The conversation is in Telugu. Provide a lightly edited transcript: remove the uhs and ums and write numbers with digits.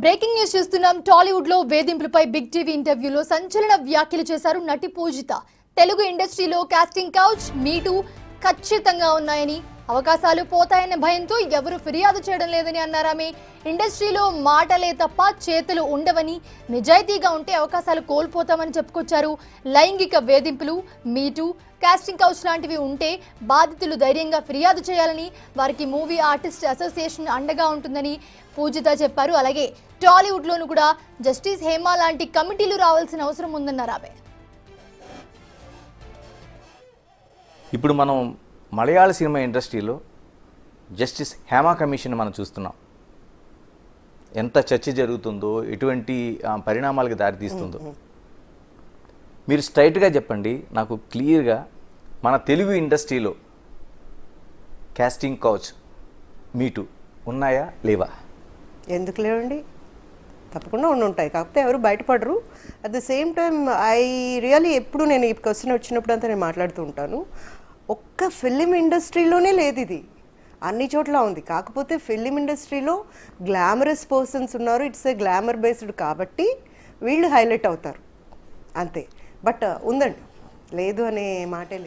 బ్రేకింగ్ న్యూస్ చూస్తున్నాం. టాలీవుడ్ లో వేధింపులపై బిగ్ టీవీ ఇంటర్వ్యూలో సంచలన వ్యాఖ్యలు చేశారు నటి పూజిత. తెలుగు ఇండస్ట్రీలో కాస్టింగ్ కౌచ్ మీటూ ఖచ్చితంగా ఉన్నాయని, అవకాశాలు పోతాయన్న భయంతో ఎవరు ఫిర్యాదు చేయడం లేదని అన్నారు ఆమె. ఇండస్ట్రీలో మాటలే తప్ప చేతులు ఉండవని, నిజాయితీగా ఉంటే అవకాశాలు కోల్పోతామని చెప్పుకొచ్చారు. లైంగిక వేధింపులు, మీటూ, కాస్టింగ్ కౌచ్ లాంటివి ఉంటే బాధితులు ధైర్యంగా ఫిర్యాదు చేయాలని, వారికి మూవీ ఆర్టిస్ట్ అసోసియేషన్ అండగా ఉంటుందని పూజిత చెప్పారు. అలాగే టాలీవుడ్లోనూ కూడా జస్టిస్ హేమ లాంటి కమిటీలు రావాల్సిన అవసరం ఉందన్నారు ఆమె. ఇప్పుడు మనం మలయాళ సినిమా ఇండస్ట్రీలో జస్టిస్ హేమా కమిషన్ మనం చూస్తున్నాం. ఎంత చర్చ జరుగుతుందో, ఎటువంటి పరిణామాలకు దారితీస్తుందో మీరు స్ట్రైట్గా చెప్పండి నాకు క్లియర్గా. మన తెలుగు ఇండస్ట్రీలో కాస్టింగ్ కౌచ్ మీటూ ఉన్నాయా లేవా? ఎందుకు లేవండి? తప్పకుండా ఉంటాయి, కాకపోతే ఎవరు బయటపడరు. At the same time I really ఎప్పుడు నేను ఈ క్వశ్చన్ వచ్చినప్పుడు అంతా నేను మాట్లాడుతూ ఉంటాను. ఒక్క ఫిలిం ఇండస్ట్రీలోనే లేదు ఇది, అన్ని చోట్ల ఉంది. కాకపోతే ఫిలిం ఇండస్ట్రీలో గ్లామరస్ పర్సన్స్ ఉన్నారు, ఇట్స్ ఏ గ్లామర్ బేస్డ్ కాబట్టి వీళ్ళు హైలైట్ అవుతారు అంతే. బట్ ఉందండి, లేదు అనే మాటే లేదు.